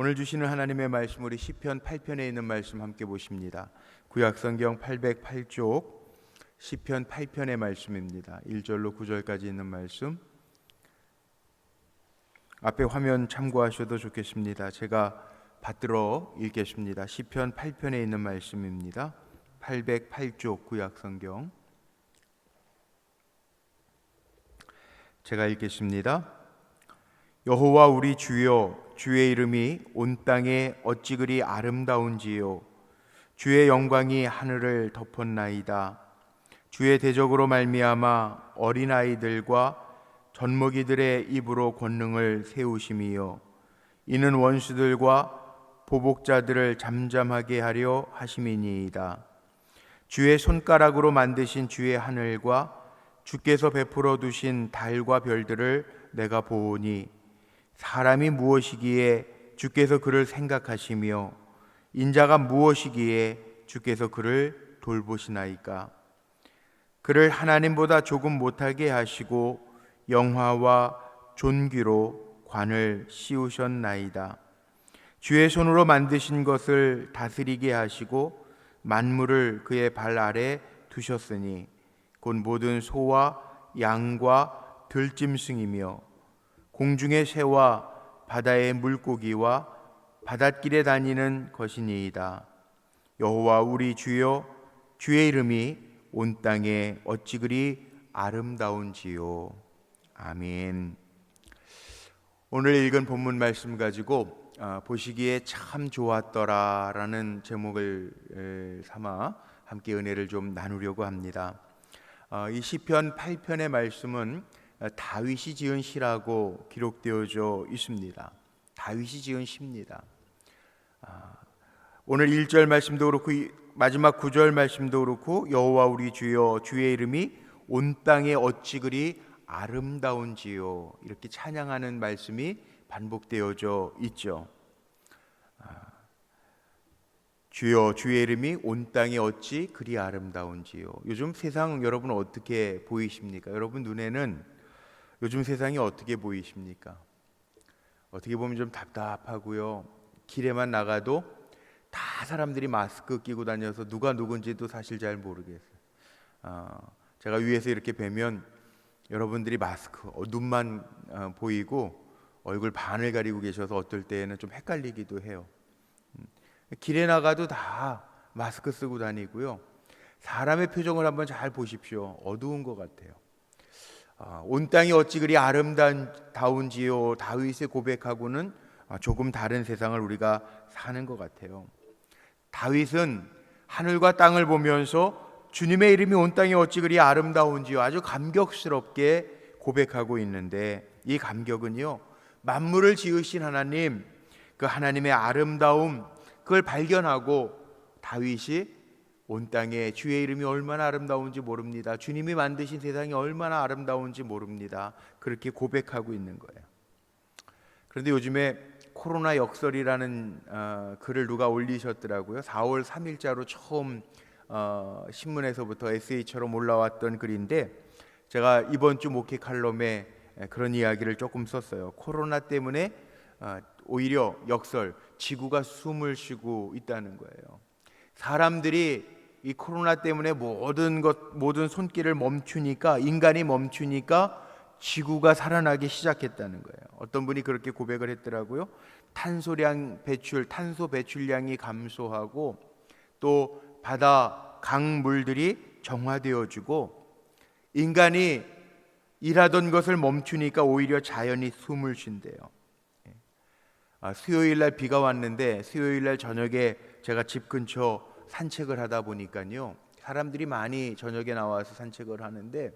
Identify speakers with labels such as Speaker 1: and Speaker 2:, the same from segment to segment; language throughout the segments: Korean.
Speaker 1: 오늘 주시는 하나님의 말씀, 우리 시편 8편에 있는 말씀 함께 보십니다. 구약성경 808쪽 시편 8편의 말씀입니다. 1절로 9절까지 있는 말씀, 앞에 화면 참고하셔도 좋겠습니다. 제가 받들어 읽겠습니다. 시편 8편에 있는 말씀입니다. 808쪽 구약성경, 제가 읽겠습니다. 여호와 우리 주여, 주의 이름이 온 땅에 어찌 그리 아름다운지요. 주의 영광이 하늘을 덮었나이다. 주의 대적으로 말미암아 어린아이들과 젖먹이들의 입으로 권능을 세우심이요, 이는 원수들과 보복자들을 잠잠하게 하려 하심이니이다. 주의 손가락으로 만드신 주의 하늘과 주께서 베풀어 두신 달과 별들을 내가 보오니, 사람이 무엇이기에 주께서 그를 생각하시며 인자가 무엇이기에 주께서 그를 돌보시나이까. 그를 하나님보다 조금 못하게 하시고 영화와 존귀로 관을 씌우셨나이다. 주의 손으로 만드신 것을 다스리게 하시고 만물을 그의 발 아래 두셨으니, 곧 모든 소와 양과 들짐승이며 공중의 새와 바다의 물고기와 바닷길에 다니는 것이니이다. 여호와 우리 주여, 주의 이름이 온 땅에 어찌 그리 아름다운지요. 아멘. 오늘 읽은 본문 말씀 가지고 보시기에 참 좋았더라라는 제목을 삼아 함께 은혜를 좀 나누려고 합니다. 이 시편 8편의 말씀은 다윗이 지은 시라고 기록되어져 있습니다. 다윗이 지은 시입니다. 오늘 1절 말씀도 그렇고 마지막 9절 말씀도 그렇고 여호와 우리 주여, 주의 이름이 온 땅에 어찌 그리 아름다운지요, 이렇게 찬양하는 말씀이 반복되어져 있죠. 주여, 주의 이름이 온 땅에 어찌 그리 아름다운지요. 요즘 세상 여러분 어떻게 보이십니까? 여러분 눈에는 요즘 세상이 어떻게 보이십니까? 어떻게 보면 좀 답답하고요. 길에만 나가도 다 사람들이 마스크 끼고 다녀서 누가 누군지도 사실 잘 모르겠어요. 제가 위에서 이렇게 뵈면 여러분들이 마스크, 눈만 보이고 얼굴 반을 가리고 계셔서 어떨 때에는 좀 헷갈리기도 해요. 길에 나가도 다 마스크 쓰고 다니고요. 사람의 표정을 한번 잘 보십시오. 어두운 것 같아요. 온 땅이 어찌 그리 아름다운지요, 다윗의 고백하고는 조금 다른 세상을 우리가 사는 것 같아요. 다윗은 하늘과 땅을 보면서 주님의 이름이 온 땅에 어찌 그리 아름다운지요, 아주 감격스럽게 고백하고 있는데, 이 감격은요, 만물을 지으신 하나님, 그 하나님의 아름다움, 그걸 발견하고 다윗이 온 땅에 주의 이름이 얼마나 아름다운지 모릅니다. 주님이 만드신 세상이 얼마나 아름다운지 모릅니다. 그렇게 고백하고 있는 거예요. 그런데 요즘에 코로나 역설이라는 글을 누가 올리셨더라고요. 4월 3일자로 처음 신문에서부터 에세이처럼 올라왔던 글인데, 제가 이번 주 목회 칼럼에 그런 이야기를 조금 썼어요. 코로나 때문에 오히려 역설, 지구가 숨을 쉬고 있다는 거예요. 사람들이 이 코로나 때문에 모든 손길을 멈추니까, 인간이 멈추니까 지구가 살아나기 시작했다는 거예요. 어떤 분이 그렇게 고백을 했더라고요. 탄소 배출량이 감소하고 또 바다 강물들이 정화되어지고 인간이 일하던 것을 멈추니까 오히려 자연이 숨을 쉰대요. 수요일 날 비가 왔는데 수요일 날 저녁에 제가 집 근처 산책을 하다 보니까요, 사람들이 많이 저녁에 나와서 산책을 하는데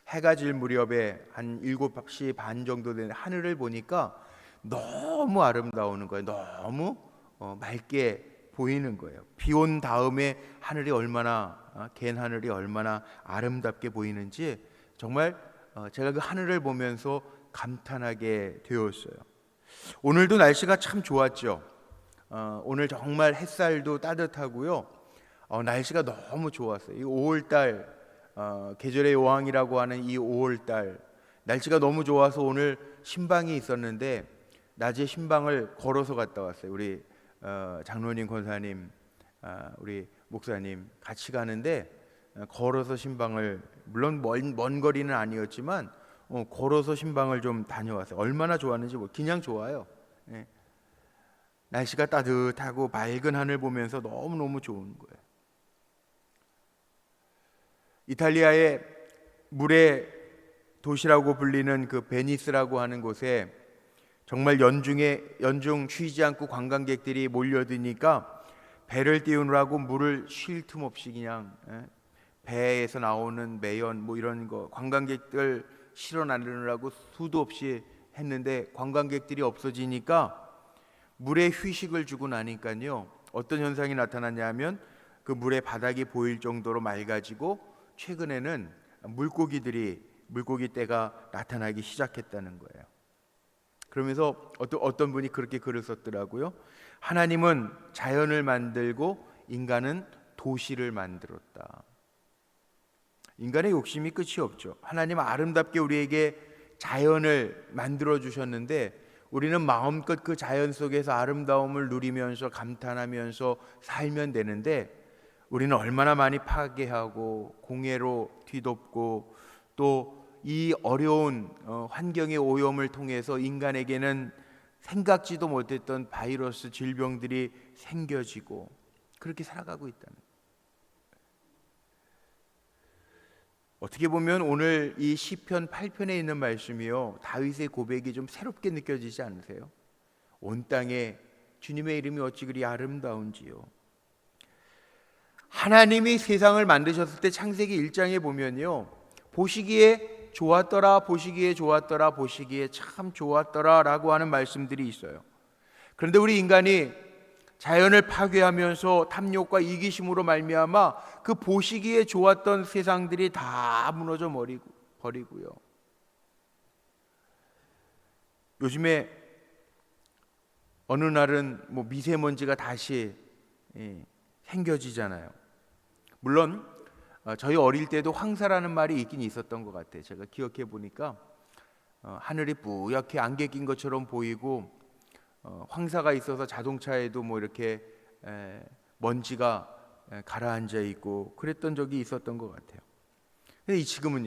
Speaker 1: 해가 질 무렵에 한 7시 반 정도 되는 하늘을 보니까 너무 아름다운 거예요. 너무 맑게 보이는 거예요. 비 온 다음에 하늘이 갠 하늘이 얼마나 아름답게 보이는지 정말 제가 그 하늘을 보면서 감탄하게 되었어요. 오늘도 날씨가 참 좋았죠. 오늘 정말 햇살도 따뜻하고요. 날씨가 너무 좋았어요. 이 5월달, 계절의 여왕이라고 하는 이 5월달 날씨가 너무 좋아서 오늘 신방이 있었는데 낮에 신방을 걸어서 갔다 왔어요. 우리 장로님, 권사님, 우리 목사님 같이 가는데 걸어서 신방을, 물론 먼 거리는 아니었지만 걸어서 신방을 좀 다녀왔어요. 얼마나 좋았는지 그냥 좋아요. 예. 날씨가 따뜻하고 맑은 하늘 보면서 너무너무 좋은 거예요. 이탈리아의 물의 도시라고 불리는 그 베니스라고 하는 곳에 정말 연중 쉬지 않고 관광객들이 몰려드니까 배를 띄우느라고 물을 쉴 틈 없이 그냥 배에서 나오는 매연 이런 거 관광객들 실어 나르느라고 수도 없이 했는데, 관광객들이 없어지니까 물에 휴식을 주고 나니까요, 어떤 현상이 나타났냐면 그 물의 바닥이 보일 정도로 맑아지고 최근에는 물고기 떼가 나타나기 시작했다는 거예요. 그러면서 어떤 분이 그렇게 글을 썼더라고요. 하나님은 자연을 만들고 인간은 도시를 만들었다. 인간의 욕심이 끝이 없죠. 하나님은 아름답게 우리에게 자연을 만들어 주셨는데 우리는 마음껏 그 자연 속에서 아름다움을 누리면서 감탄하면서 살면 되는데, 우리는 얼마나 많이 파괴하고 공해로 뒤덮고 또 이 어려운 환경의 오염을 통해서 인간에게는 생각지도 못했던 바이러스 질병들이 생겨지고 그렇게 살아가고 있다는 거예요. 어떻게 보면 오늘 이 시편 8편에 있는 말씀이요, 다윗의 고백이 좀 새롭게 느껴지지 않으세요? 온 땅에 주님의 이름이 어찌 그리 아름다운지요. 하나님이 세상을 만드셨을 때 창세기 1장에 보면요, 보시기에 좋았더라, 보시기에 좋았더라, 보시기에 참 좋았더라 라고 하는 말씀들이 있어요. 그런데 우리 인간이 자연을 파괴하면서 탐욕과 이기심으로 말미암아 그 보시기에 좋았던 세상들이 다 무너져 버리고요. 요즘에 어느 날은 미세먼지가 다시 생겨지잖아요. 물론 저희 어릴 때도 황사라는 말이 있긴 있었던 것 같아요. 제가 기억해 보니까 하늘이 뿌옇게 안개 낀 것처럼 보이고 황사가 있어서 자동차에도 이렇게 먼지가 가라앉아 있고 그랬던 적이 있었던 것 같아요. 근데 지금은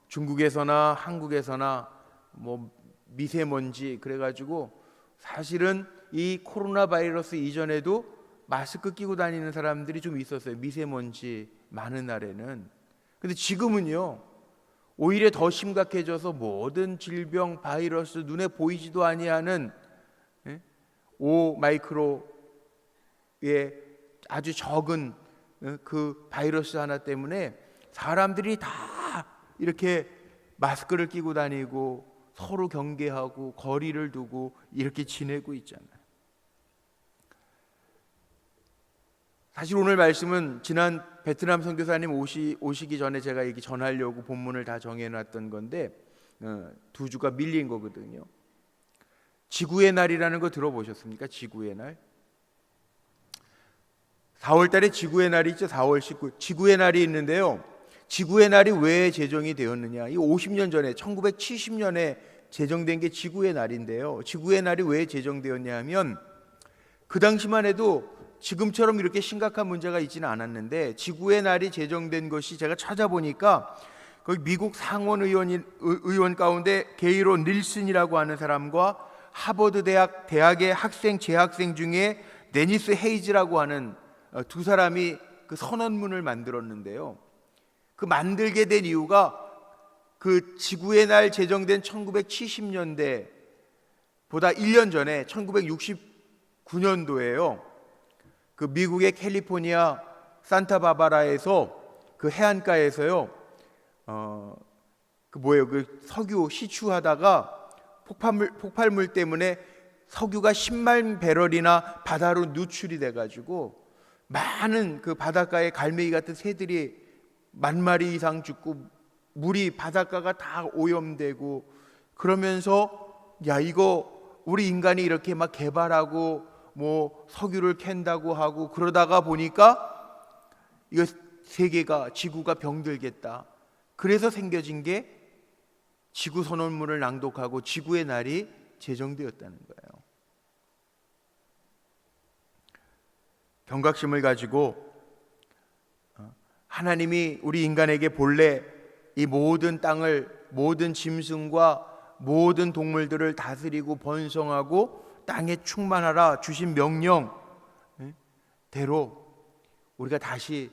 Speaker 1: 중국에서나 한국에서나 미세먼지 그래가지고 사실은 이 코로나 바이러스 이전에도 마스크 끼고 다니는 사람들이 좀 있었어요. 미세먼지 많은 날에는. 근데 지금은요, 오히려 더 심각해져서 모든 질병, 바이러스, 눈에 보이지도 아니하는 5마이크로의 아주 적은 그 바이러스 하나 때문에 사람들이 다 이렇게 마스크를 끼고 다니고 서로 경계하고 거리를 두고 이렇게 지내고 있잖아요. 사실 오늘 말씀은 지난 베트남 선교사님 오시기 전에 제가 이렇게 전하려고 본문을 다 정해놨던 건데 2주가 밀린 거거든요. 지구의 날이라는 거 들어보셨습니까? 지구의 날. 4월 달에 지구의 날이 있죠. 4월 19일 지구의 날이 있는데요, 지구의 날이 왜 제정이 되었느냐, 이 50년 전에 1970년에 제정된 게 지구의 날인데요, 지구의 날이 왜 제정되었냐 하면 그 당시만 해도 지금처럼 이렇게 심각한 문제가 있지는 않았는데, 지구의 날이 제정된 것이 제가 찾아보니까 거기 미국 상원 의원 가운데 게이로 닐슨이라고 하는 사람과 하버드 대학의 재학생 중에 데니스 헤이즈라고 하는 두 사람이 그 선언문을 만들었는데요, 그 만들게 된 이유가 그 지구의 날 제정된 1970년대 보다 1년 전에 1969년도에요 그 미국의 캘리포니아 산타바바라에서 그 해안가에서요 그 석유 시추하다가 폭발물 때문에 석유가 10만 배럴이나 바다로 누출이 돼가지고 많은 그 바닷가에 갈매기 같은 새들이 10,000마리 이상 죽고 물이 바닷가가 다 오염되고, 그러면서 이거 우리 인간이 이렇게 막 개발하고 석유를 캔다고 하고 그러다가 보니까 이거 세계가 지구가 병들겠다. 그래서 생겨진 게 지구 선언문을 낭독하고 지구의 날이 제정되었다는 거예요. 경각심을 가지고 하나님이 우리 인간에게 본래 이 모든 땅을, 모든 짐승과 모든 동물들을 다스리고 번성하고 땅에 충만하라 주신 명령대로 우리가 다시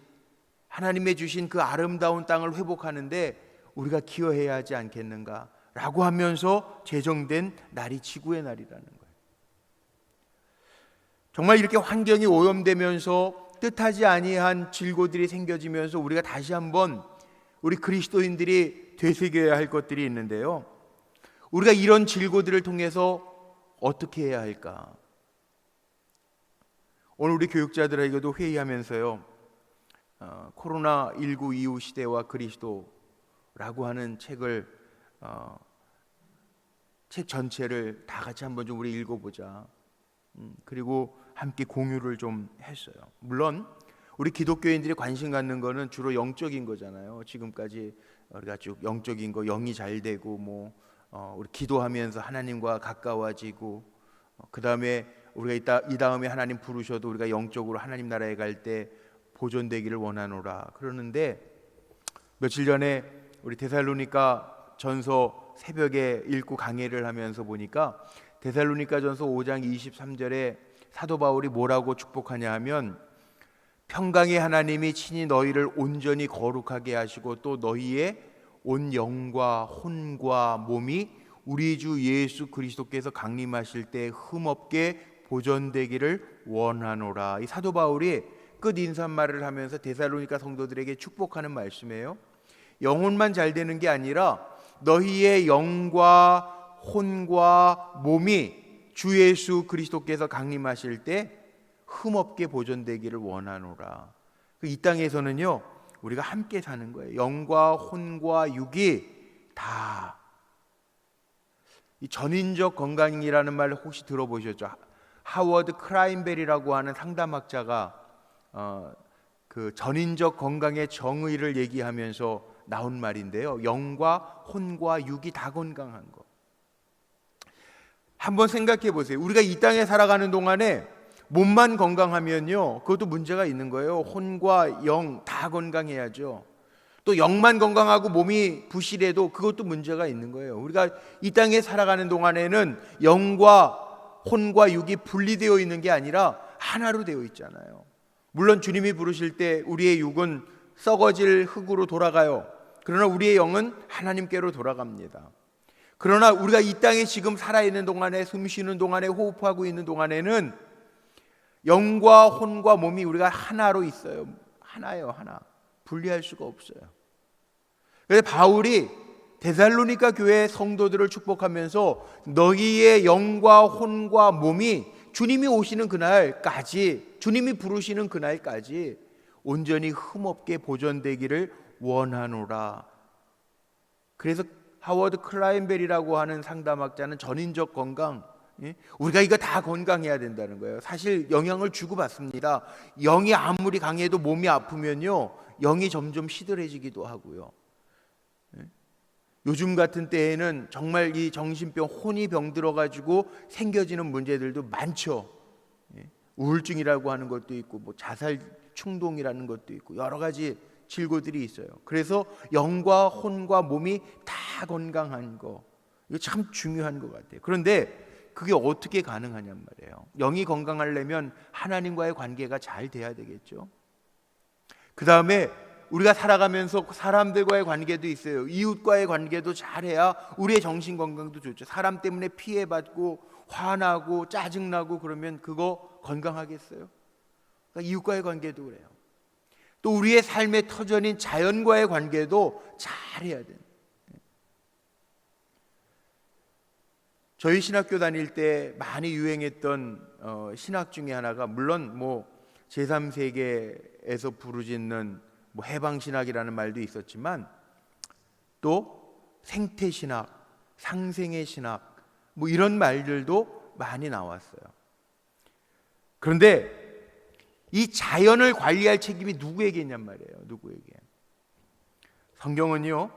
Speaker 1: 하나님의 주신 그 아름다운 땅을 회복하는데 우리가 기여해야 하지 않겠는가라고 하면서 제정된 날이 지구의 날이라는 거예요. 정말 이렇게 환경이 오염되면서 뜻하지 아니한 질고들이 생겨지면서 우리가 다시 한번 우리 그리스도인들이 되새겨야 할 것들이 있는데요, 우리가 이런 질고들을 통해서 어떻게 해야 할까? 오늘 우리 교육자들에게도 회의하면서요, 코로나19 이후 시대와 그리스도라고 하는 책을 책 전체를 다 같이 한번 좀 우리 읽어보자. 그리고 함께 공유를 좀 했어요. 물론 우리 기독교인들이 관심 갖는 거는 주로 영적인 거잖아요. 지금까지 우리가 쭉 영적인 거, 영이 잘 되고 우리 기도하면서 하나님과 가까워지고, 그 다음에 우리가 이 다음에 하나님 부르셔도 우리가 영적으로 하나님 나라에 갈 때 보존되기를 원하노라 그러는데, 며칠 전에 우리 데살로니가 전서 새벽에 읽고 강해를 하면서 보니까 데살로니가 전서 5장 23절에 사도 바울이 뭐라고 축복하냐 하면, 평강의 하나님이 친히 너희를 온전히 거룩하게 하시고 또 너희의 온 영과 혼과 몸이 우리 주 예수 그리스도께서 강림하실 때 흠없게 보존되기를 원하노라. 이 사도 바울이 끝 인사말을 하면서 데살로니가 성도들에게 축복하는 말씀이에요. 영혼만 잘 되는 게 아니라 너희의 영과 혼과 몸이 주 예수 그리스도께서 강림하실 때 흠없게 보존되기를 원하노라. 이 땅에서는요, 우리가 함께 사는 거예요. 영과 혼과 육이 다. 이 전인적 건강이라는 말을 혹시 들어보셨죠? 하워드 크라인벨이라고 하는 상담학자가 그 전인적 건강의 정의를 얘기하면서 나온 말인데요, 영과 혼과 육이 다 건강한 거. 한번 생각해 보세요. 우리가 이 땅에 살아가는 동안에 몸만 건강하면요, 그것도 문제가 있는 거예요. 혼과 영 다 건강해야죠. 또 영만 건강하고 몸이 부실해도 그것도 문제가 있는 거예요. 우리가 이 땅에 살아가는 동안에는 영과 혼과 육이 분리되어 있는 게 아니라 하나로 되어 있잖아요. 물론 주님이 부르실 때 우리의 육은 썩어질 흙으로 돌아가요. 그러나 우리의 영은 하나님께로 돌아갑니다. 그러나 우리가 이 땅에 지금 살아있는 동안에, 숨쉬는 동안에, 호흡하고 있는 동안에는 영과 혼과 몸이 우리가 하나로 있어요. 하나예요, 하나. 분리할 수가 없어요. 그래서 바울이 데살로니가 교회 성도들을 축복하면서 너희의 영과 혼과 몸이 주님이 오시는 그날까지, 주님이 부르시는 그날까지 온전히 흠없게 보존되기를 원하노라. 그래서 하워드 클라인벨이라고 하는 상담학자는 전인적 건강, 우리가 이거 다 건강해야 된다는 거예요. 사실 영향을 주고받습니다. 영이 아무리 강해도 몸이 아프면요, 영이 점점 시들해지기도 하고요. 요즘 같은 때에는 정말 이 정신병, 혼이 병들어가지고 생겨지는 문제들도 많죠. 우울증이라고 하는 것도 있고, 자살 충동이라는 것도 있고, 여러 가지 질고들이 있어요. 그래서 영과 혼과 몸이 다 건강한 거, 이거 참 중요한 것 같아요. 그런데 그게 어떻게 가능하냔 말이에요. 영이 건강하려면 하나님과의 관계가 잘 돼야 되겠죠. 그 다음에 우리가 살아가면서 사람들과의 관계도 있어요. 이웃과의 관계도 잘해야 우리의 정신 건강도 좋죠. 사람 때문에 피해받고 화나고 짜증나고 그러면 그거 건강하겠어요? 그러니까 이웃과의 관계도 그래요. 또 우리의 삶의 터전인 자연과의 관계도 잘해야 돼요. 저희 신학교 다닐 때 많이 유행했던 신학 중에 하나가, 물론 제3세계에서 부르짖는 해방신학이라는 말도 있었지만, 또 생태신학, 상생의 신학, 이런 말들도 많이 나왔어요. 그런데 이 자연을 관리할 책임이 누구에게 있냔 말이에요. 누구에게? 성경은요,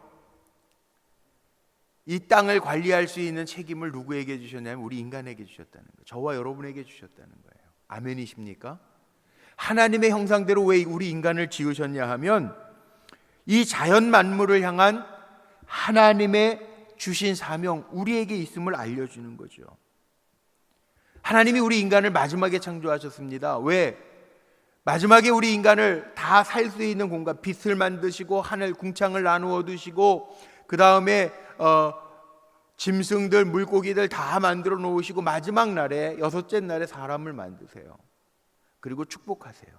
Speaker 1: 이 땅을 관리할 수 있는 책임을 누구에게 주셨냐면 우리 인간에게 주셨다는 거예요. 저와 여러분에게 주셨다는 거예요. 아멘이십니까? 하나님의 형상대로 왜 우리 인간을 지으셨냐 하면 이 자연 만물을 향한 하나님의 주신 사명, 우리에게 있음을 알려주는 거죠. 하나님이 우리 인간을 마지막에 창조하셨습니다. 왜? 마지막에 우리 인간을 다 살 수 있는 공간, 빛을 만드시고 하늘 궁창을 나누어 두시고 그 다음에 짐승들, 물고기들 다 만들어 놓으시고 마지막 날에, 여섯째 날에 사람을 만드세요. 그리고 축복하세요.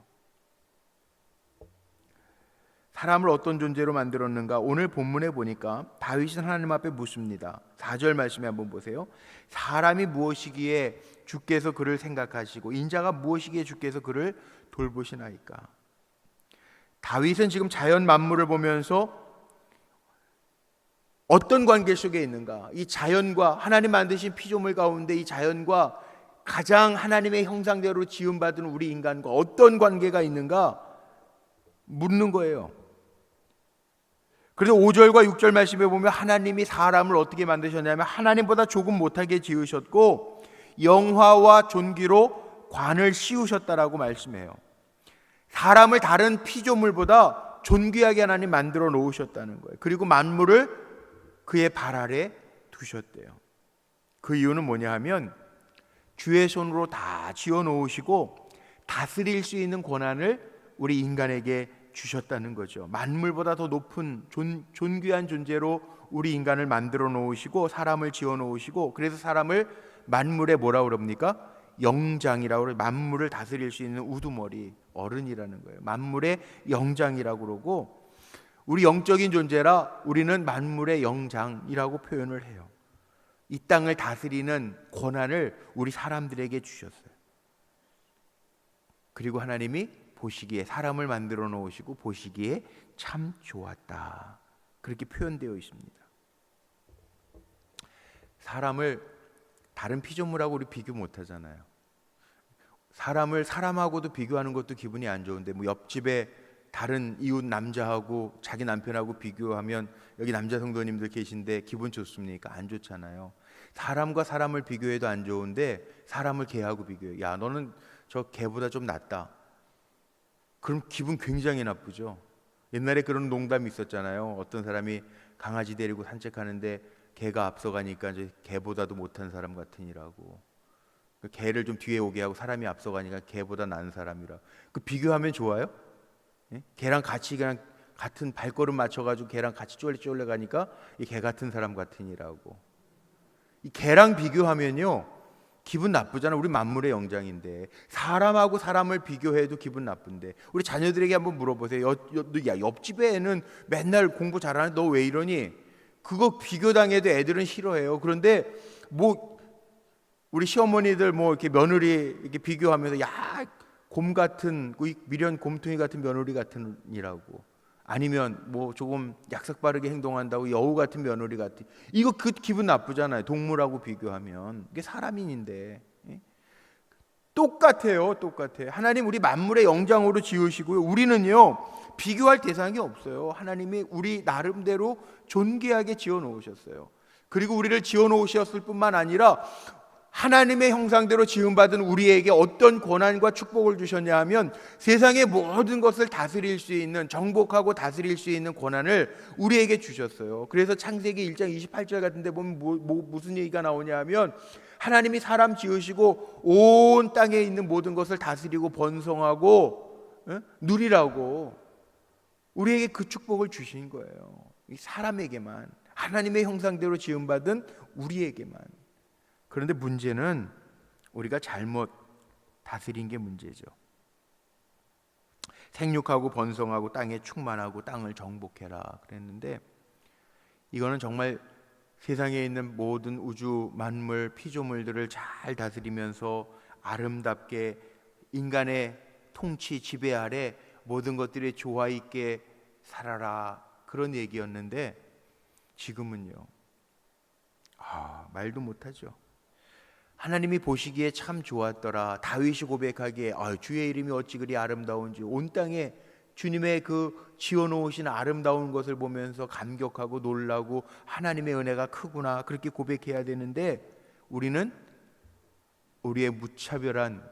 Speaker 1: 사람을 어떤 존재로 만들었는가? 오늘 본문에 보니까 다윗은 하나님 앞에 묻습니다. 4절 말씀에 한번 보세요. 사람이 무엇이기에 주께서 그를 생각하시고 인자가 무엇이기에 주께서 그를 돌보시나이까? 다윗은 지금 자연 만물을 보면서 어떤 관계 속에 있는가? 이 자연과 하나님 만드신 피조물 가운데 이 자연과 가장 하나님의 형상대로 지음받은 우리 인간과 어떤 관계가 있는가? 묻는 거예요. 그래서 5절과 6절 말씀에 보면 하나님이 사람을 어떻게 만드셨냐면 하나님보다 조금 못하게 지으셨고 영화와 존귀로 관을 씌우셨다라고 말씀해요. 사람을 다른 피조물보다 존귀하게 하나님 만들어 놓으셨다는 거예요. 그리고 만물을 그의 발 아래 두셨대요. 그 이유는 뭐냐 하면 주의 손으로 다 지어 놓으시고 다스릴 수 있는 권한을 우리 인간에게 주셨다는 거죠. 만물보다 더 높은 존귀한 존재로 우리 인간을 만들어 놓으시고 사람을 지어 놓으시고 그래서 사람을 만물의 뭐라고 그럽니까? 영장이라고 그래요. 만물을 다스릴 수 있는 우두머리 어른이라는 거예요. 만물의 영장이라고 그러고 우리 영적인 존재라 우리는 만물의 영장이라고 표현을 해요. 이 땅을 다스리는 권한을 우리 사람들에게 주셨어요. 그리고 하나님이 보시기에 사람을 만들어 놓으시고 보시기에 참 좋았다. 그렇게 표현되어 있습니다. 사람을 다른 피조물하고 우리 비교 못 하잖아요. 사람을 사람하고도 비교하는 것도 기분이 안 좋은데 뭐 옆집에 다른 이웃 남자하고 자기 남편하고 비교하면 여기 남자 성도님들 계신데 기분 좋습니까? 안 좋잖아요. 사람과 사람을 비교해도 안 좋은데 사람을 개하고 비교해. 야, 너는 저 개보다 좀 낫다. 그럼 기분 굉장히 나쁘죠. 옛날에 그런 농담이 있었잖아요. 어떤 사람이 강아지 데리고 산책하는데 개가 앞서가니까 이제 개보다도 못한 사람 같으니라고. 개를 좀 뒤에 오게 하고 사람이 앞서가니까 개보다 나은 사람이라. 그 비교하면 좋아요? 예? 개랑 같이 그냥 같은 발걸음 맞춰가지고 개랑 같이 쫄래 가니까 이 개 같은 사람 같으니라고. 이 개랑 비교하면요 기분 나쁘잖아. 우리 만물의 영장인데 사람하고 사람을 비교해도 기분 나쁜데 우리 자녀들에게 한번 물어보세요. 야, 옆집에 애는 맨날 공부 잘하는데 너 왜 이러니? 그거 비교당해도 애들은 싫어해요. 그런데 뭐 우리 시어머니들 뭐 이렇게 며느리 이렇게 비교하면서 야, 곰 같은 미련 곰퉁이 같은 며느리 같은이라고. 아니면 뭐 조금 약삭 빠르게 행동한다고 여우 같은 며느리 같은. 이거 그 기분 나쁘잖아요. 동물하고 비교하면. 이게 사람인인데. 똑같아요. 하나님 우리 만물의 영장으로 지으시고요. 우리는요 비교할 대상이 없어요. 하나님이 우리 나름대로 존귀하게 지어 놓으셨어요. 그리고 우리를 지어 놓으셨을 뿐만 아니라 하나님의 형상대로 지음받은 우리에게 어떤 권한과 축복을 주셨냐 하면 세상의 모든 것을 다스릴 수 있는, 정복하고 다스릴 수 있는 권한을 우리에게 주셨어요. 그래서 창세기 1장 28절 같은 데 보면 무슨 얘기가 나오냐 하면 하나님이 사람 지으시고 온 땅에 있는 모든 것을 다스리고 번성하고 누리라고 우리에게 그 축복을 주신 거예요. 사람에게만, 하나님의 형상대로 지음받은 우리에게만. 그런데 문제는 우리가 잘못 다스린 게 문제죠. 생육하고 번성하고 땅에 충만하고 땅을 정복해라 그랬는데 이거는 정말 세상에 있는 모든 우주 만물 피조물들을 잘 다스리면서 아름답게 인간의 통치 지배 아래 모든 것들이 조화 있게 살아라 그런 얘기였는데 지금은요 말도 못하죠. 하나님이 보시기에 참 좋았더라. 다윗이 고백하기에 주의 이름이 어찌 그리 아름다운지 온 땅에 주님의 그 지어놓으신 아름다운 것을 보면서 감격하고 놀라고 하나님의 은혜가 크구나 그렇게 고백해야 되는데, 우리는 우리의 무차별한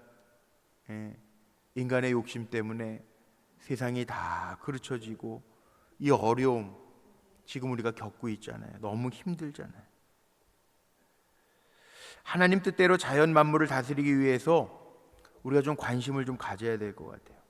Speaker 1: 인간의 욕심 때문에 세상이 다 그르쳐지고 이 어려움 지금 우리가 겪고 있잖아요. 너무 힘들잖아요. 하나님 뜻대로 자연 만물을 다스리기 위해서 우리가 좀 관심을 좀 가져야 될 것 같아요.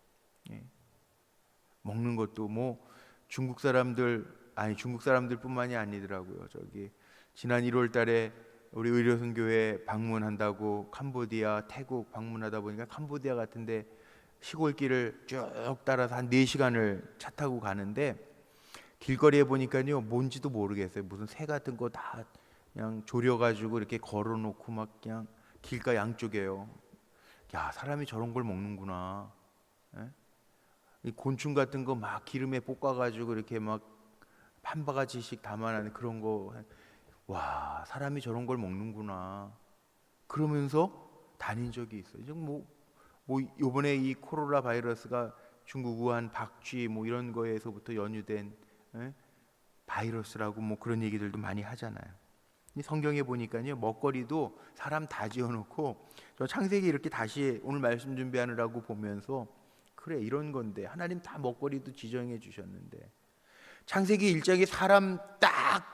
Speaker 1: 먹는 것도 뭐 중국 사람들뿐만이 아니더라고요. 저기 지난 1월 달에 우리 의료선교회 방문한다고 캄보디아, 태국 방문하다 보니까 캄보디아 같은데 시골길을 쭉 따라서 한 4시간을 차 타고 가는데 길거리에 보니까요 뭔지도 모르겠어요. 무슨 새 같은 거 다 그냥 졸여가지고 이렇게 걸어놓고 막 그냥 길가 양쪽에요. 야, 사람이 저런 걸 먹는구나. 이 곤충 같은 거 막 기름에 볶아가지고 이렇게 막 한 바가지씩 담아놓은 그런 거, 와, 사람이 저런 걸 먹는구나. 그러면서 다닌 적이 있어요. 뭐 이번에 이 코로나 바이러스가 중국 우한 박쥐 뭐 이런 거에서부터 연유된 바이러스라고 뭐 그런 얘기들도 많이 하잖아요. 성경에 보니까요 먹거리도 사람 다 지어놓고, 저 창세기 이렇게 다시 오늘 말씀 준비하느라고 보면서 그래 이런 건데 하나님 다 먹거리도 지정해 주셨는데, 창세기 1장에 사람 딱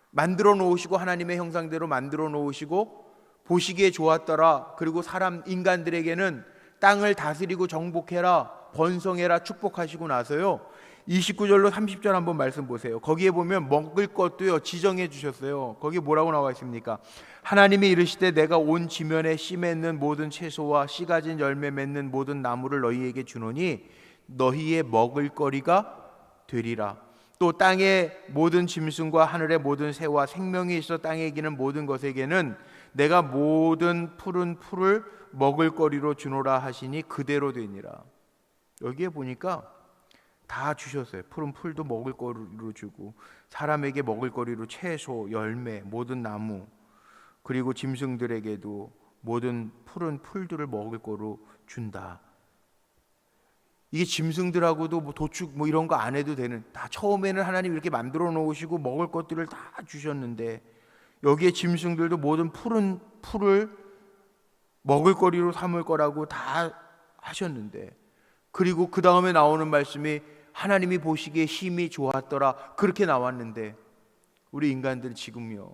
Speaker 1: 만들어 놓으시고 하나님의 형상대로 만들어 놓으시고 보시기에 좋았더라. 그리고 인간들에게는 땅을 다스리고 정복해라, 번성해라 축복하시고 나서요 29절로 30절 한번 말씀 보세요. 거기에 보면 먹을 것도요 지정해 주셨어요. 거기에 뭐라고 나와 있습니까? 하나님이 이르시되 내가 온 지면에 씨 맺는 모든 채소와 씨 가진 열매 맺는 모든 나무를 너희에게 주노니 너희의 먹을 거리가 되리라. 또 땅의 모든 짐승과 하늘의 모든 새와 생명이 있어 땅에 기는 모든 것에게는 내가 모든 푸른 풀을 먹을 거리로 주노라 하시니 그대로 되니라. 여기에 보니까 다 주셨어요. 푸른 풀도 먹을 거리로 주고, 사람에게 먹을 거리로 채소, 열매, 모든 나무, 그리고 짐승들에게도 모든 푸른 풀들을 먹을 거로 준다. 이게 짐승들하고도 뭐 도축 뭐 이런 거 안 해도 되는, 다 처음에는 하나님 이렇게 만들어 놓으시고 먹을 것들을 다 주셨는데, 여기에 짐승들도 모든 푸른 풀을 먹을 거리로 삼을 거라고 다 하셨는데, 그리고 그 다음에 나오는 말씀이 하나님이 보시기에 힘이 좋았더라 그렇게 나왔는데, 우리 인간들은 지금요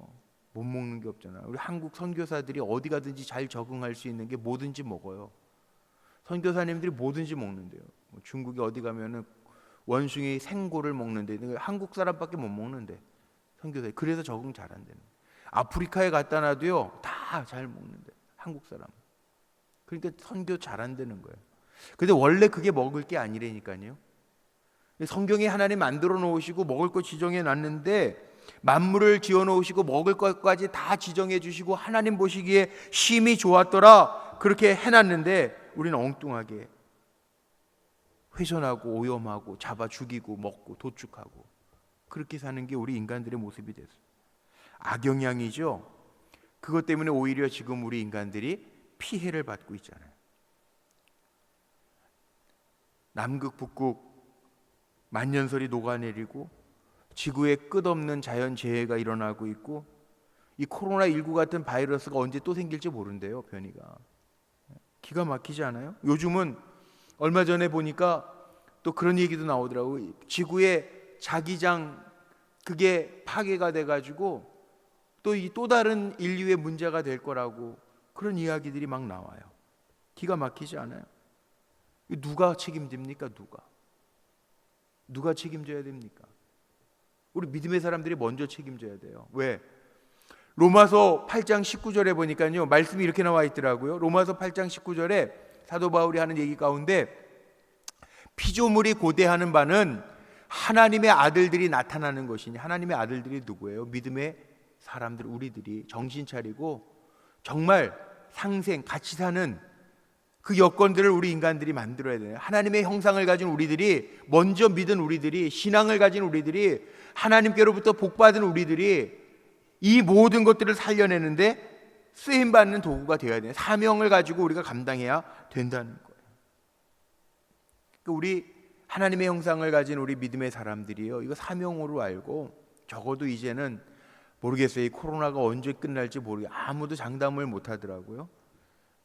Speaker 1: 못 먹는 게 없잖아요. 우리 한국 선교사들이 어디 가든지 잘 적응할 수 있는 게 뭐든지 먹어요. 선교사님들이 뭐든지 먹는데요. 중국에 어디 가면은 원숭이 생고를 먹는데 한국 사람밖에 못 먹는데 선교사, 그래서 적응 잘 안 되는. 아프리카에 갖다 놔도요 다 잘 먹는데 한국 사람. 그러니까 선교 잘 안 되는 거예요. 근데 원래 그게 먹을 게 아니라니까요. 성경에 하나님 만들어 놓으시고 먹을 것 지정해 놨는데, 만물을 지어 놓으시고 먹을 것까지 다 지정해 주시고 하나님 보시기에 심히 좋았더라 그렇게 해놨는데, 우리는 엉뚱하게 훼손하고 오염하고 잡아 죽이고 먹고 도축하고 그렇게 사는 게 우리 인간들의 모습이 됐어요. 악영향이죠. 그것 때문에 오히려 지금 우리 인간들이 피해를 받고 있잖아요. 남극 북극 만년설이 녹아내리고 지구에 끝없는 자연재해가 일어나고 있고, 이 코로나19 같은 바이러스가 언제 또 생길지 모른대요. 변이가 기가 막히지 않아요? 요즘은 얼마 전에 보니까 또 그런 얘기도 나오더라고요. 지구의 자기장 그게 파괴가 돼가지고 또 다른 인류의 문제가 될 거라고 그런 이야기들이 막 나와요. 기가 막히지 않아요? 누가 책임집니까? 누가 책임져야 됩니까? 우리 믿음의 사람들이 먼저 책임져야 돼요. 왜? 로마서 8장 19절에 보니까요 말씀이 이렇게 나와 있더라고요. 로마서 8장 19절에 사도 바울이 하는 얘기 가운데, 피조물이 고대하는 바는 하나님의 아들들이 나타나는 것이니, 하나님의 아들들이 누구예요? 믿음의 사람들, 우리들이 정신 차리고 정말 상생 같이 사는 그 여건들을 우리 인간들이 만들어야 돼요. 하나님의 형상을 가진 우리들이, 먼저 믿은 우리들이, 신앙을 가진 우리들이, 하나님께로부터 복받은 우리들이 이 모든 것들을 살려내는데 쓰임받는 도구가 되어야 돼요. 사명을 가지고 우리가 감당해야 된다는 거예요. 우리 하나님의 형상을 가진 우리 믿음의 사람들이요, 이거 사명으로 알고 적어도 이제는 모르겠어요. 이 코로나가 언제 끝날지 아무도 장담을 못 하더라고요.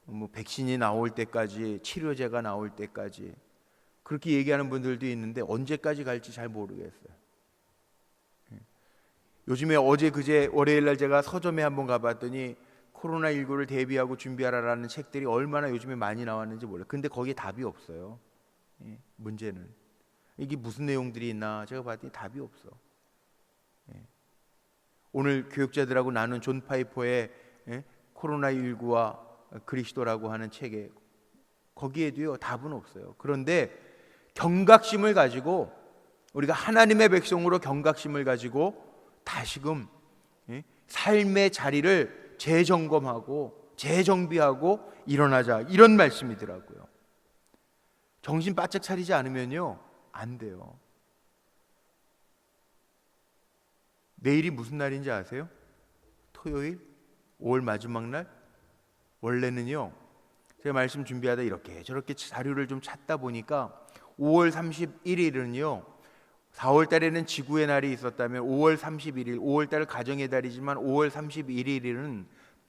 Speaker 1: 뭐 백신이 나올 때까지, 치료제가 나올 때까지 그렇게 얘기하는 분들도 있는데 언제까지 갈지 잘 모르겠어요. 요즘에 어제 그제 월요일 날 제가 서점에 한번 가봤더니 코로나19를 대비하고 준비하라라는 책들이 얼마나 요즘에 많이 나왔는지 몰라요. 근데 거기에 답이 없어요. 문제는 이게 무슨 내용들이 있나 제가 봤더니 답이 없어. 오늘 교육자들하고 나눈 존 파이퍼의 코로나19와 그리스도라고 하는 책에 거기에도요 답은 없어요. 그런데 경각심을 가지고 우리가 하나님의 백성으로 경각심을 가지고 다시금 삶의 자리를 재점검하고 재정비하고 일어나자, 이런 말씀이더라고요. 정신 바짝 차리지 않으면요 안 돼요. 내일이 무슨 날인지 아세요? 토요일? 5월 마지막 날? 원래는요 제가 말씀 준비하다 이렇게 저렇게 자료를 좀 찾다 보니까 5월 31일은요 4월 달에는 지구의 날이 있었다면 5월 31일, 5월 달 가정의 달이지만 5월 31일은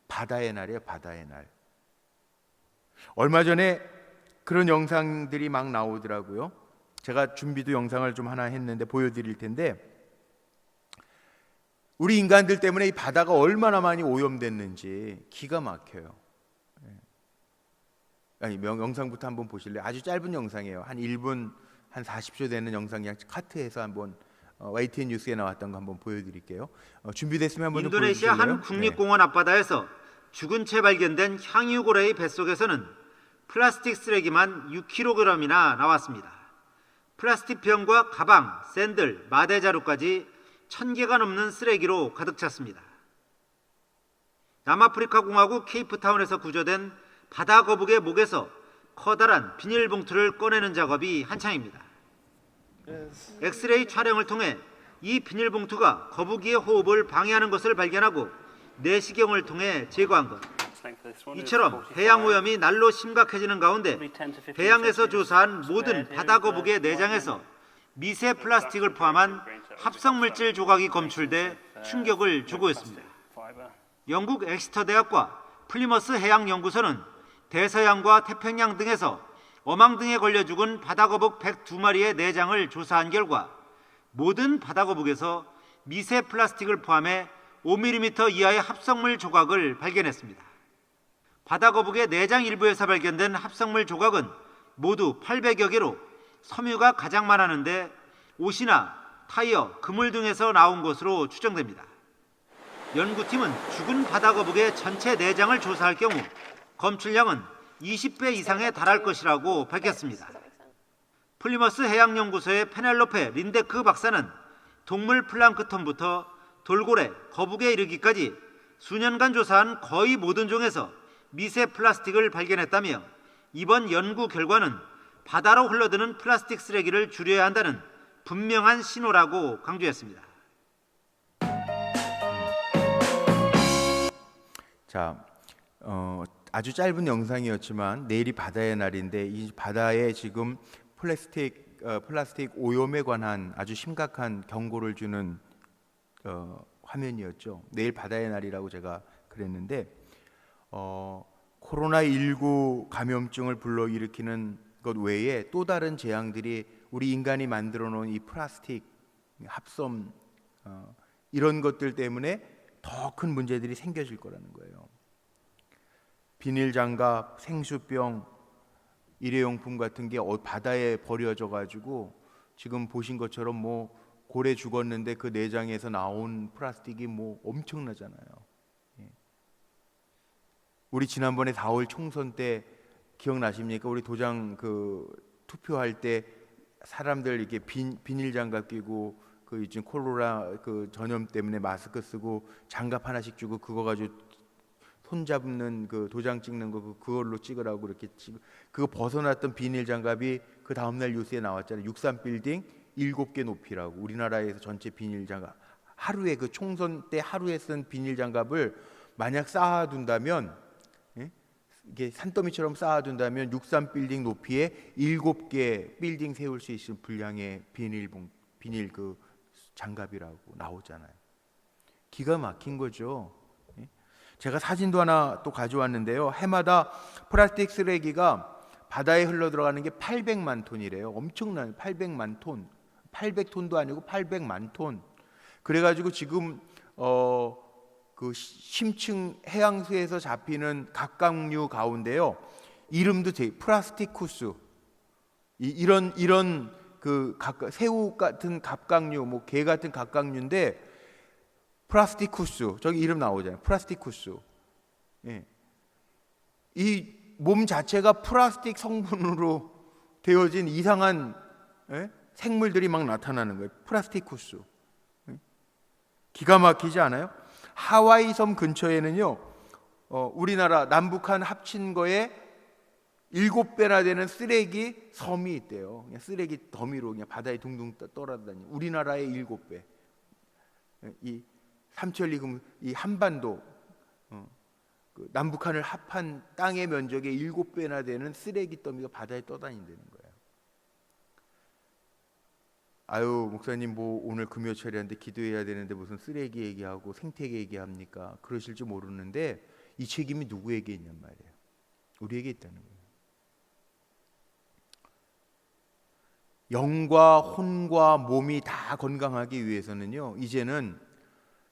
Speaker 1: 바다의 날이에요. 바다의 날. 얼마 전에 그런 영상들이 막 나오더라고요. 제가 준비도 영상을 좀 하나 했는데 보여드릴 텐데, 우리 인간들 때문에 이 바다가 얼마나 많이 오염됐는지 기가 막혀요. 아니, 영상부터 한번 보실래요? 아주 짧은 영상이에요. 한 1분 한 40초 되는 영상이 카트에서 한번 YTN 뉴스에 나왔던 거 한번 보여드릴게요. 준비됐으면 한번 좀 보여주실래요?
Speaker 2: 인도네시아 한 국립공원 앞바다에서 죽은 채 발견된 향유고래의 뱃속에서는 플라스틱 쓰레기만 6kg이나 나왔습니다. 플라스틱 병과 가방, 샌들, 마대자루까지 1000개가 넘는 쓰레기로 가득 찼습니다. 남아프리카 공화국 케이프타운에서 구조된 바다 거북의 목에서 커다란 비닐봉투를 꺼내는 작업이 한창입니다. 엑스레이 촬영을 통해 이 비닐봉투가 거북이의 호흡을 방해하는 것을 발견하고 내시경을 통해 제거한 것. 이처럼 해양오염이 날로 심각해지는 가운데 배양에서 조사한 모든 바다 거북의 내장에서 미세 플라스틱을 포함한 합성물질 조각이 검출돼 충격을 주고 있습니다. 영국 엑스터 대학과 플리머스 해양연구소는 대서양과 태평양 등에서 어망 등에 걸려 죽은 바다거북 102마리의 내장을 조사한 결과 모든 바다거북에서 미세 플라스틱을 포함해 5mm 이하의 합성물 조각을 발견했습니다. 바다거북의 내장 일부에서 발견된 합성물 조각은 모두 800여 개로 섬유가 가장 많았는데 옷이나 타이어, 그물 등에서 나온 것으로 추정됩니다. 연구팀은 죽은 바다거북의 전체 내장을 조사할 경우 검출량은 20배 이상에 달할 것이라고 밝혔습니다. 플리머스 해양연구소의 페넬로페 린데크 박사는 동물 플랑크톤부터 돌고래, 거북에 이르기까지 수년간 조사한 거의 모든 종에서 미세 플라스틱을 발견했다며 이번 연구 결과는 바다로 흘러드는 플라스틱 쓰레기를 줄여야 한다는 분명한 신호라고 강조했습니다.
Speaker 1: 자, 아주 짧은 영상이었지만 내일이 바다의 날인데 이 바다에 지금 플라스틱 오염에 관한 아주 심각한 경고를 주는 화면이었죠. 내일 바다의 날이라고 제가 그랬는데 코로나19 감염증을 불러일으키는 것 외에 또 다른 재앙들이 우리 인간이 만들어 놓은 이 플라스틱 합섬 이런 것들 때문에 더 큰 문제들이 생겨질 거라는 거예요. 비닐 장갑, 생수병, 일회용품 같은 게 바다에 버려져 가지고 지금 보신 것처럼 뭐 고래 죽었는데 그 내장에서 나온 플라스틱이 뭐 엄청나잖아요. 우리 지난번에 4월 총선 때 기억나십니까? 우리 도장 투표할 때 사람들 이렇게 비닐 장갑 끼고 지금 코로나 전염 때문에 마스크 쓰고 장갑 하나씩 주고 그거 가지고 손 잡는 도장 찍는 거 그걸로 찍으라고 이렇게 그거 벗어났던 비닐 장갑이 그 다음 날 뉴스에 나왔잖아요. 63 빌딩 7개 높이라고. 우리나라에서 전체 비닐 장갑 하루에 총선 때 하루에 쓴 비닐 장갑을 만약 쌓아둔다면 이게 산더미처럼 쌓아둔다면 63빌딩 높이의 7개 빌딩 세울 수 있는 분량의 비닐 그 장갑이라고 나오잖아요. 기가 막힌 거죠. 제가 사진도 하나 또 가져왔는데요. 해마다 플라스틱 쓰레기가 바다에 흘러 들어가는 게 800만 톤이래요. 엄청나요. 800만 톤. 800톤도 아니고 800만 톤. 그래가지고 지금 그 심층 해양수에서 잡히는 갑각류 가운데요. 이름도 플라스티쿠스. 이런 그 새우 같은 갑각류, 뭐 게 같은 갑각류인데 플라스티쿠스. 저기 이름 나오잖아요. 플라스티쿠스. 예. 이 몸 자체가 플라스틱 성분으로 되어진 이상한 생물들이 막 나타나는 거예요. 플라스티쿠스. 기가 막히지 않아요? 하와이 섬 근처에는요, 우리나라 남북한 합친 거에 7배나 되는 쓰레기 섬이 있대요. 그냥 쓰레기 더미로 그냥 바다에 둥둥 떠다니는 우리나라의 7배. 이 삼천리 이 한반도 그 남북한을 합한 땅의 면적의 7배나 되는 쓰레기 더미가 바다에 떠다닌다는 거예요. 아유 목사님 뭐 오늘 금요철이한데 기도해야 되는데 무슨 쓰레기 얘기하고 생태계 얘기합니까? 그러실지 모르는데 이 책임이 누구에게 있냔 말이에요. 우리에게 있다는 거예요. 영과 혼과 몸이 다 건강하기 위해서는요, 이제는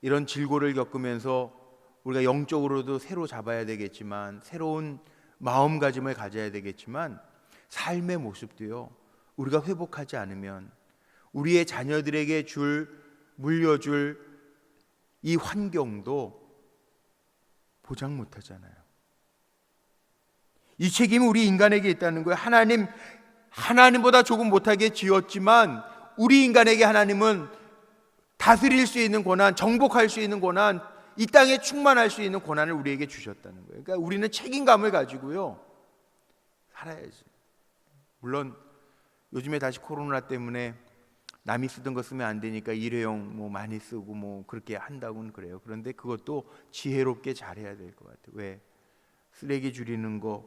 Speaker 1: 이런 질고를 겪으면서 우리가 영적으로도 새로 잡아야 되겠지만, 새로운 마음가짐을 가져야 되겠지만, 삶의 모습도요, 우리가 회복하지 않으면 우리의 자녀들에게 물려줄 이 환경도 보장 못하잖아요. 이 책임이 우리 인간에게 있다는 거예요. 하나님보다 조금 못하게 지었지만 우리 인간에게 하나님은 다스릴 수 있는 권한, 정복할 수 있는 권한, 이 땅에 충만할 수 있는 권한을 우리에게 주셨다는 거예요. 그러니까 우리는 책임감을 가지고요 살아야지. 물론 요즘에 다시 코로나 때문에 남이 쓰던 거 쓰면 안 되니까 일회용 뭐 많이 쓰고 뭐 그렇게 한다고는 그래요. 그런데 그것도 지혜롭게 잘해야 될 것 같아요. 왜? 쓰레기 줄이는 거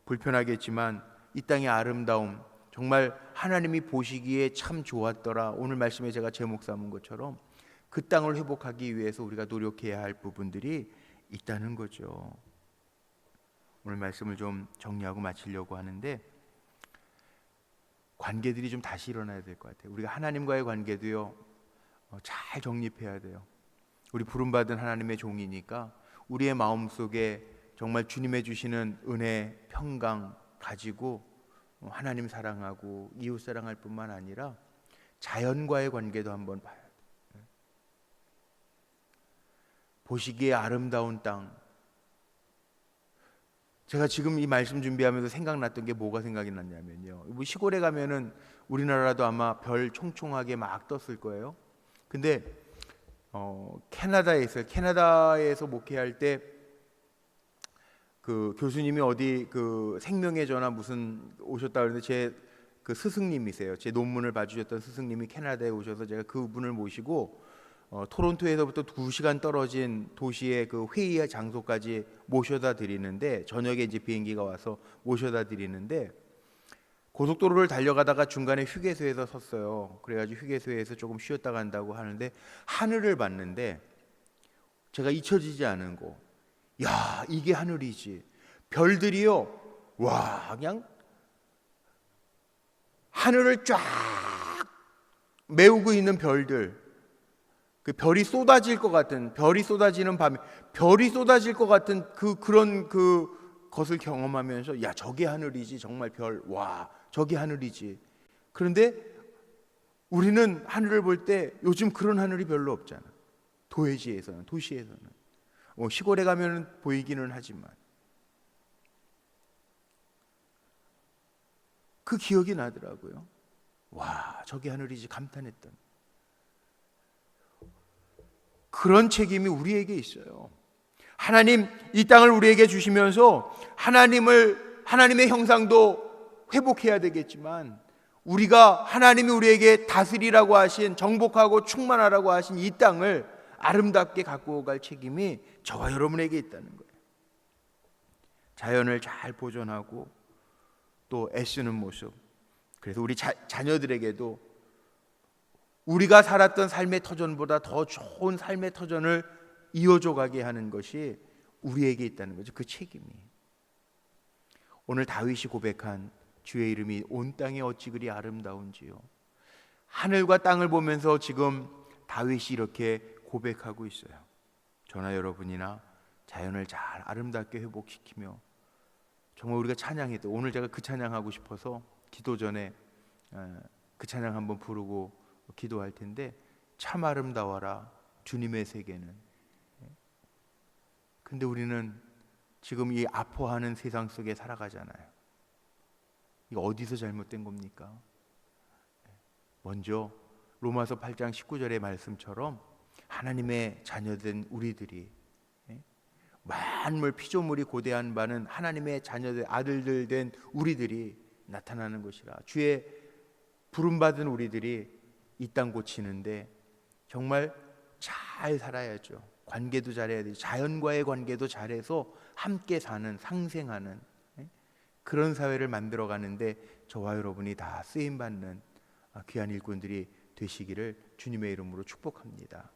Speaker 1: 불편하겠지만 이 땅의 아름다움, 정말 하나님이 보시기에 참 좋았더라. 오늘 말씀에 제가 제목 삼은 것처럼 그 땅을 회복하기 위해서 우리가 노력해야 할 부분들이 있다는 거죠. 오늘 말씀을 좀 정리하고 마치려고 하는데, 관계들이 좀 다시 일어나야 될 것 같아요. 우리가 하나님과의 관계도요 잘 정립해야 돼요. 우리 부름받은 하나님의 종이니까 우리의 마음속에 정말 주님의 주시는 은혜, 평강 가지고 하나님 사랑하고 이웃 사랑할 뿐만 아니라 자연과의 관계도 한번 봐야 돼요. 보시기에 아름다운 땅. 제가 지금 이 말씀 준비하면서 생각났던 게 뭐가 생각이 났냐면요, 뭐 시골에 가면은 우리나라도 아마 별 총총하게 막 떴을 거예요. 근데 캐나다에 있어요. 캐나다에서 목회할 때 그 교수님이 어디 그 생명의 전화 무슨 오셨다 그러는데 제 그 스승님이세요. 제 논문을 봐주셨던 스승님이 캐나다에 오셔서 제가 그분을 모시고 토론토에서부터 2시간 떨어진 도시의 그 회의 장소까지 모셔다 드리는데, 저녁에 이제 비행기가 와서 모셔다 드리는데, 고속도로를 달려가다가 중간에 휴게소에서 섰어요. 그래가지고 휴게소에서 조금 쉬었다 간다고 하는데 하늘을 봤는데 제가 잊혀지지 않은 거, 야 이게 하늘이지. 별들이요, 와 그냥 하늘을 쫙 메우고 있는 별들, 그 별이 쏟아질 것 같은, 별이 쏟아지는 밤에 별이 쏟아질 것 같은 그런 것을 경험하면서 야 저게 하늘이지, 정말 별, 와 저게 하늘이지. 그런데 우리는 하늘을 볼 때 요즘 그런 하늘이 별로 없잖아. 도시에서는 시골에 가면 보이기는 하지만 그 기억이 나더라고요. 와 저게 하늘이지 감탄했던 그런 책임이 우리에게 있어요. 하나님 이 땅을 우리에게 주시면서 하나님의 형상도 회복해야 되겠지만, 우리가 하나님이 우리에게 다스리라고 하신, 정복하고 충만하라고 하신 이 땅을 아름답게 갖고 갈 책임이 저와 여러분에게 있다는 거예요. 자연을 잘 보존하고 또 애쓰는 모습. 그래서 우리 자녀들에게도 우리가 살았던 삶의 터전보다 더 좋은 삶의 터전을 이어줘 가게 하는 것이 우리에게 있다는 거죠. 그 책임이. 오늘 다윗이 고백한 주의 이름이 온 땅에 어찌 그리 아름다운지요. 하늘과 땅을 보면서 지금 다윗이 이렇게 고백하고 있어요. 저나 여러분이나 자연을 잘 아름답게 회복시키며 정말 우리가 찬양했던, 오늘 제가 그 찬양하고 싶어서 기도 전에 그 찬양 한번 부르고 기도할 텐데, 참 아름다워라 주님의 세계는. 근데 우리는 지금 이 아파하는 세상 속에 살아가잖아요. 이거 어디서 잘못된 겁니까? 먼저 로마서 8장 19절의 말씀처럼 하나님의 자녀된 우리들이, 만물 피조물이 고대한 바는 하나님의 자녀들 아들들 된 우리들이 나타나는 것이라. 주의 부름받은 우리들이 이 땅 고치는데 정말 잘 살아야죠. 관계도 잘해야 되죠. 자연과의 관계도 잘해서 함께 사는, 상생하는 그런 사회를 만들어 가는데 저와 여러분이 다 쓰임 받는 귀한 일꾼들이 되시기를 주님의 이름으로 축복합니다.